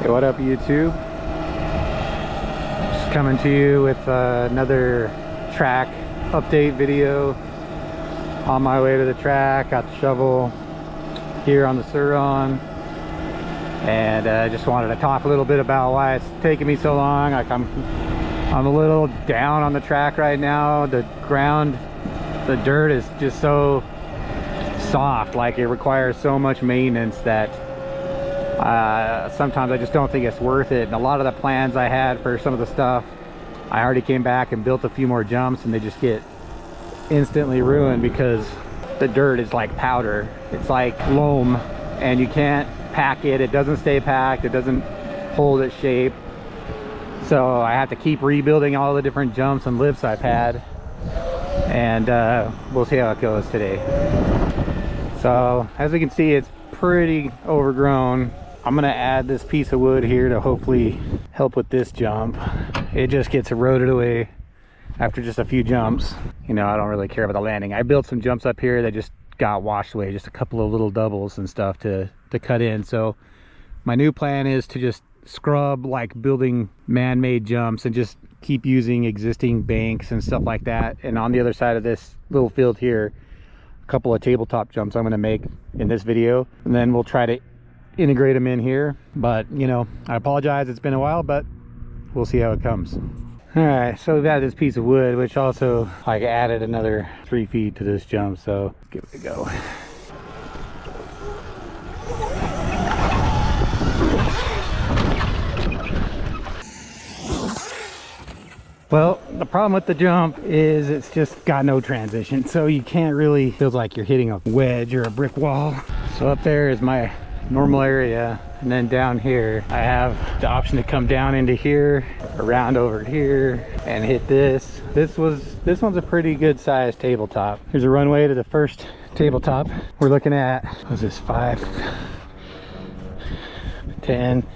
Hey, what up YouTube? Just coming to you with another track update video. On my way to the track, got the shovel here on the Surron, and I just wanted to talk a little bit about why it's taking me so long. Like I'm a little down on the track right now. The ground, the dirt is just so soft, like it requires so much maintenance that sometimes I just don't think it's worth it. And a lot of the plans I had for some of the stuff, I already came back and built a few more jumps, and they just get instantly ruined because the dirt is like powder. It's like loam, and you can't pack it. It doesn't stay packed. It doesn't hold its shape. So I have to keep rebuilding all the different jumps and lips I've had, and we'll see how it goes today. So as we can see, it's pretty overgrown. I'm gonna add this piece of wood here to hopefully help with this jump. It just gets eroded away after just a few jumps. You know, I don't really care about the landing. I built some jumps up here that just got washed away, just a couple of little doubles and stuff to cut in. So my new plan is to just scrub like building man-made jumps and just keep using existing banks and stuff like that. And on the other side of this little field here, a couple of tabletop jumps I'm going to make in this video, and then we'll try to integrate them in here. But you know, I apologize, it's been a while, but we'll see how it comes. All right, so we've added this piece of wood, which also like added another 3 feet to this jump, so let's give it a go. Well, the problem with the jump is it's just got no transition, so you can't really feel like you're hitting a wedge or a brick wall. So up there is my normal area, and then down here I have the option to come down into here, around over here, and hit this. This one's a pretty good sized tabletop. Here's a runway to the first tabletop. We're looking at, what's this, 5, 10,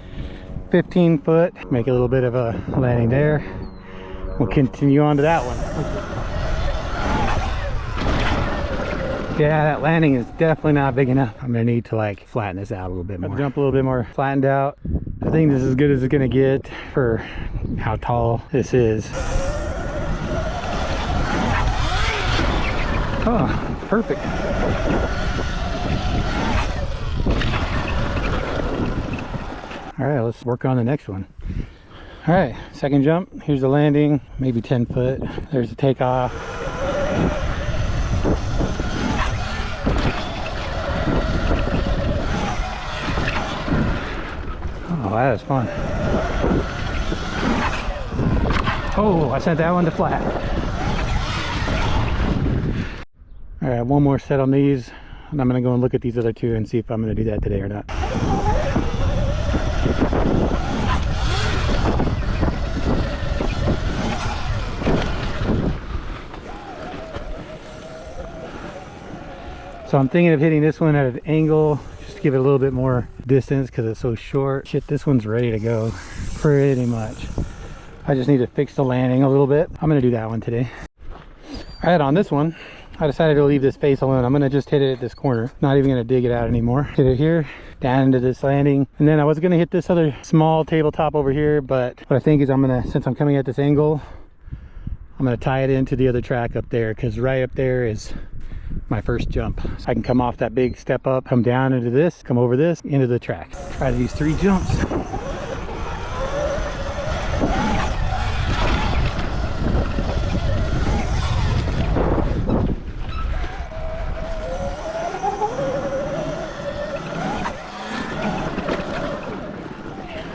15 foot. Make a little bit of a landing there. We'll continue on to that one. Yeah, that landing is definitely not big enough. I'm gonna need to like flatten this out a little bit more. Jump a little bit more flattened out. I think this is as good as it's gonna get for how tall this is. Oh, perfect. All right, let's work on the next one. All right, second jump. Here's the landing, maybe 10 foot. There's the takeoff. Oh, that was fun. Oh, I sent that one to flat. All right, one more set on these, and I'm gonna go and look at these other two and see if I'm gonna do that today or not. So I'm thinking of hitting this one at an angle, just to give it a little bit more distance because it's so short. Shit, this one's ready to go pretty much. I just need to fix the landing a little bit. I'm gonna do that one today. All right, on this one, I decided to leave this face alone. I'm gonna just hit it at this corner. Not even gonna dig it out anymore. Hit it here, down into this landing. And then I was gonna hit this other small tabletop over here, but what I think is since I'm coming at this angle, I'm gonna tie it into the other track up there, because right up there is my first jump. So I can come off that big step up, come down into this, come over this, into the track. Try these 3 jumps.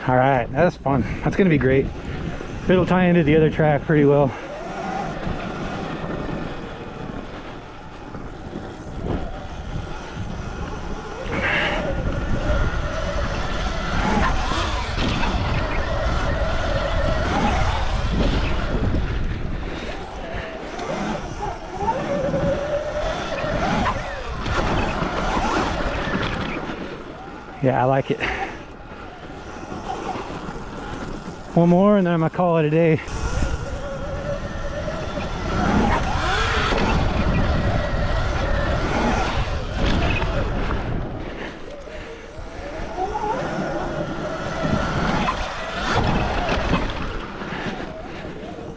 All right, that's fun. That's gonna be great. It'll tie into the other track pretty well. Yeah, I like it. One more and then I'm gonna call it a day.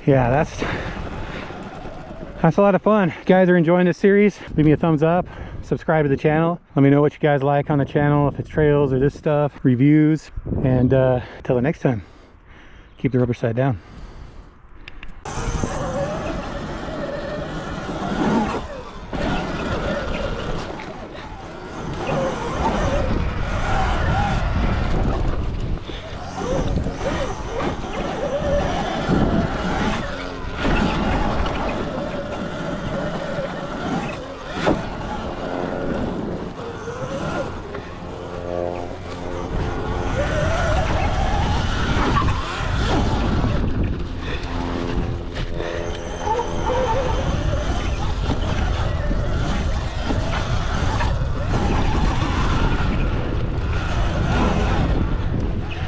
yeah, that's a lot of fun. If you guys are enjoying this series, leave me a thumbs up, subscribe to the channel. Let me know what you guys like on the channel, if it's trails or this stuff, reviews. And until the next time, keep the rubber side down.